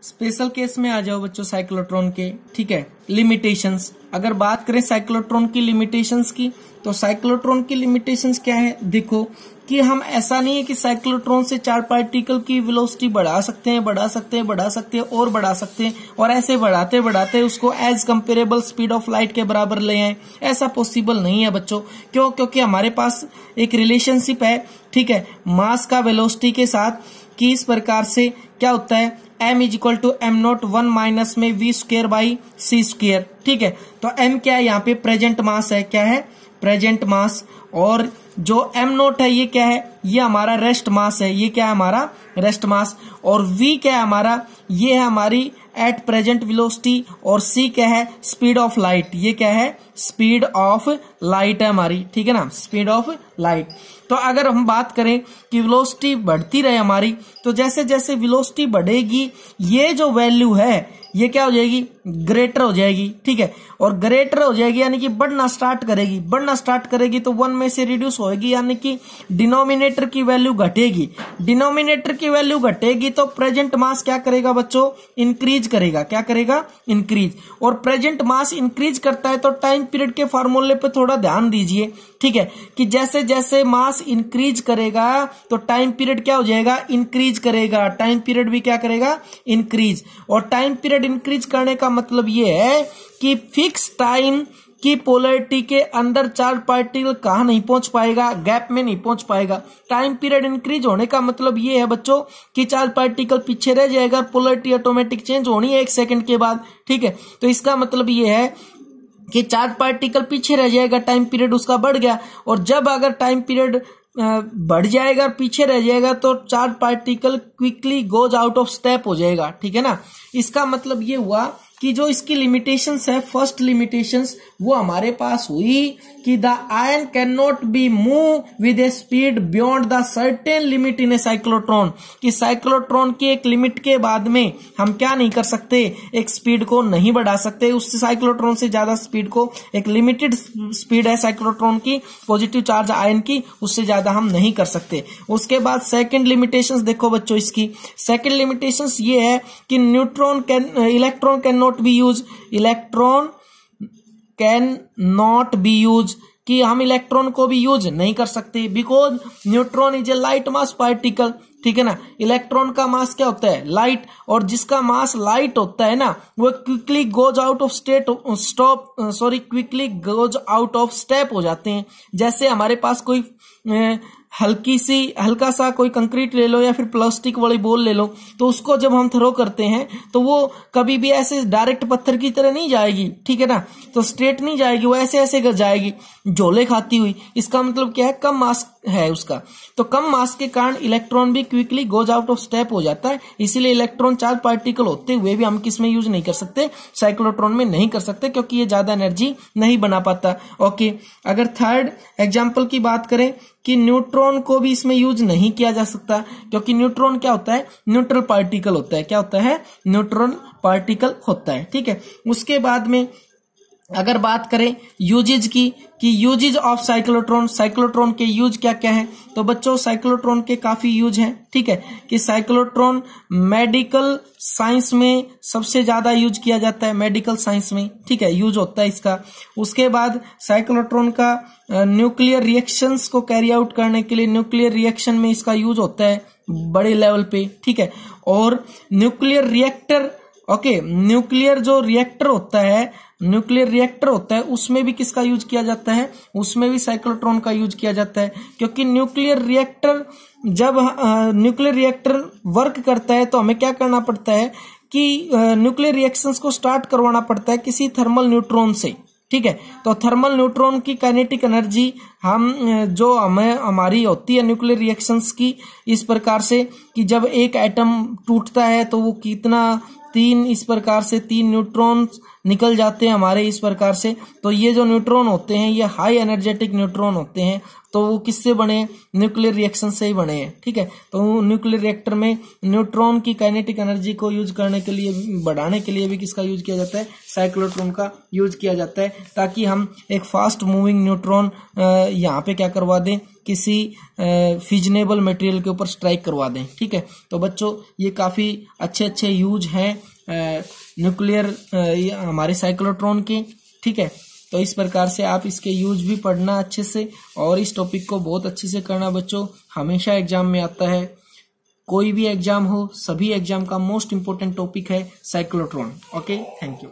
Special case में आ जाओ बच्चों साइक्लोट्रॉन के। ठीक है, लिमिटेशंस। अगर बात करें साइक्लोट्रॉन की लिमिटेशंस की, तो साइक्लोट्रॉन की लिमिटेशंस क्या है? देखो कि हम ऐसा नहीं है कि साइक्लोट्रॉन से चार्ज पार्टिकल की वेलोसिटी बढ़ा सकते हैं और बढ़ा सकते हैं और ऐसे बढ़ाते बढ़ाते उसको as comparable speed of light के बराबर ले आए। ऐसा पॉसिबल नहीं है बच्चों। क्यों? क्योंकि हमारे पास एक रिलेशनशिप है, ठीक है, मास का वेलोसिटी के साथ, कि इस प्रकार से क्या होता है, m is equal to m naught 1 minus में v square by c square. ठीक है, तो m क्या है? यहाँ पे प्रेजेंट मास है। क्या है? प्रेजेंट मास। और जो m नोट है ये क्या है? ये हमारा रेस्ट मास है। ये क्या है? हमारा रेस्ट मास। और v क्या है हमारा? ये है हमारी एट प्रेजेंट वेलोसिटी। और c क्या है? Speed of light. ये क्या है? स्पीड ऑफ लाइट है हमारी। ठीक है ना, स्पीड ऑफ लाइट। तो अगर हम बात करें कि वेलोसिटी बढ़ती रहे हमारी, तो जैसे जैसे वेलोसिटी बढ़ेगी ये जो वैल्यू है ये क्या हो जाएगी? ग्रेटर हो जाएगी। ठीक है, और ग्रेटर हो जाएगी यानी कि बढ़ना स्टार्ट करेगी तो 1 में से रिड्यूस होएगी, यानी कि डिनोमिनेटर की वैल्यू घटेगी। डिनोमिनेटर की वैल्यू घटेगी तो प्रेजेंट मास क्या करेगा बच्चों? इंक्रीज करेगा। क्या करेगा? इंक्रीज। और प्रेजेंट मास इंक्रीज करता है तो टाइम पीरियड के फार्मूले पे थोड़ा ध्यान दीजिए। ठीक है, कि जैसे जैसे मास इंक्रीज करेगा तो टाइम पीरियड क्या हो जाएगा? इंक्रीज करेगा। टाइम पीरियड भी क्या करेगा? इंक्रीज। और टाइम पीरियड इंक्रीज करने का मतलब ये है कि फिक्स टाइम की पोलैरिटी के अंदर चार्ज पार्टिकल कहां नहीं पहुंच पाएगा? गैप में नहीं पहुंच पाएगा। टाइम पीरियड इंक्रीज होने का मतलब ये है बच्चों कि चार्ज पार्टिकल पीछे रह जाएगा, पोलैरिटी ऑटोमेटिक चेंज होनी है 1 सेकंड के बाद। ठीक है, तो इसका मतलब ये है कि चार्ज पार्टिकल पीछे रह जाएगा, टाइम पीरियड उसका बढ़ गया। और जब अगर टाइम पीरियड बढ़ जाएगा और पीछे रह जाएगा तो charge particle quickly goes out of step हो जाएगा। ठीक है ना, इसका मतलब ये हुआ कि जो इसकी लिमिटेशंस है, फर्स्ट लिमिटेशंस वो हमारे पास हुई कि the ion can not be move with A speed beyond the certain limit in A cyclotron. कि साइक्लोट्रॉन की एक लिमिट के बाद में हम क्या नहीं कर सकते? एक स्पीड को नहीं बढ़ा सकते। उससे साइक्लोट्रॉन से ज्यादा स्पीड को, एक लिमिटेड स्पीड है साइक्लोट्रॉन की, पॉजिटिव चार्ज आयन की, उससे ज्यादा हम नहीं कर सकते। उसके बाद सेकेंड लिमिटेशंस देखो बच्चों, इसकी सेकेंड लिमिटेशंस ये है कि electron can not be use. Electron can not be use, कि हम इलेक्ट्रॉन को भी यूज नहीं कर सकते, because neutron is a light mass particle. ठीक है ना, इलेक्ट्रॉन का मास क्या होता है? लाइट। और जिसका मास लाइट होता है ना, वो quickly goes out of goes out of step हो जाते हैं। जैसे हमारे पास कोई हल्का सा कोई कंक्रीट ले लो या फिर प्लास्टिक वाली बॉल ले लो, तो उसको जब हम थ्रो करते हैं तो वो कभी भी ऐसे डायरेक्ट पत्थर की तरह नहीं जाएगी। ठीक है ना, तो स्ट्रेट नहीं जाएगी, वो ऐसे ऐसे जाएगी झोले खाती हुई। इसका मतलब क्या है? कम मास है उसका। तो कम मास के कारण इलेक्ट्रॉन भी quickly goes out of step हो जाता है। इसीलिए इलेक्ट्रॉन चार्ज पार्टिकल होते हुए भी हम किसमें यूज नहीं कर सकते? साइक्लोट्रॉन में नहीं कर सकते, क्योंकि ये ज्यादा एनर्जी नहीं बना पाता। ओके, अगर थर्ड एग्जाम्पल की बात करें कि न्यूट्रॉन को भी इसमें यूज नहीं किया जा सकता, क्योंकि न्यूट्रॉन क्या होता है? न्यूट्रल पार्टिकल होता है। क्या होता है? न्यूट्रॉन पार्टिकल होता है। ठीक है, उसके बाद में अगर बात करें यूजेज की, कि यूजेज ऑफ साइक्लोट्रॉन, साइक्लोट्रॉन के यूज क्या क्या है, तो बच्चों साइक्लोट्रॉन के काफी यूज हैं। ठीक है, कि साइक्लोट्रॉन मेडिकल साइंस में सबसे ज्यादा यूज किया जाता है, मेडिकल साइंस में। ठीक है, यूज होता है इसका। उसके बाद साइक्लोट्रॉन का न्यूक्लियर रिएक्शंस को कैरी आउट करने के लिए, न्यूक्लियर रिएक्शन में इसका यूज होता है बड़े लेवल पे। ठीक है, और nuclear reactor, okay, nuclear reactor होता है उसमें भी किसका यूज किया जाता है? उसमें भी साइक्लोट्रॉन का यूज किया जाता है। क्योंकि न्यूक्लियर रिएक्टर, जब न्यूक्लियर रिएक्टर वर्क करता है तो हमें क्या करना पड़ता है कि न्यूक्लियर रिएक्शंस को स्टार्ट करवाना पड़ता है किसी थर्मल न्यूट्रॉन से। ठीक है, तो थर्मल न्यूट्रॉन की काइनेटिक एनर्जी जो हमारी होती है न्यूक्लियर रिएक्शंस की, इस प्रकार से कि जब एक एटम टूटता है तो वो कितना, इस प्रकार से 3 न्यूट्रॉन्स निकल जाते हैं हमारे, इस प्रकार से। तो ये जो न्यूट्रॉन होते हैं ये हाई एनर्जेटिक न्यूट्रॉन होते हैं। तो वो किससे बने हैं? न्यूक्लियर रिएक्शन से ही बने हैं। ठीक है, तो न्यूक्लियर रिएक्टर में न्यूट्रॉन की काइनेटिक एनर्जी को यूज करने के लिए, बढ़ाने के लिए भी किसका यूज किया जाता है? साइक्लोट्रॉन का यूज किया जाता है, ताकि हम एक फास्ट मूविंग न्यूट्रॉन यहाँ पे क्या करवा दें? किसी फिजनेबल मटेरियल के ऊपर स्ट्राइक करवा दें। ठीक है, तो बच्चों ये काफी अच्छे अच्छे यूज हैं न्यूक्लियर हमारे साइक्लोट्रॉन के। ठीक है, तो इस प्रकार से आप इसके यूज भी पढ़ना अच्छे से, और इस टॉपिक को बहुत अच्छे से करना बच्चों। हमेशा एग्जाम में आता है, कोई भी एग्जाम हो, सभी एग्जाम का मोस्ट इंपोर्टेंट टॉपिक है साइक्लोट्रॉन। Okay, thank you.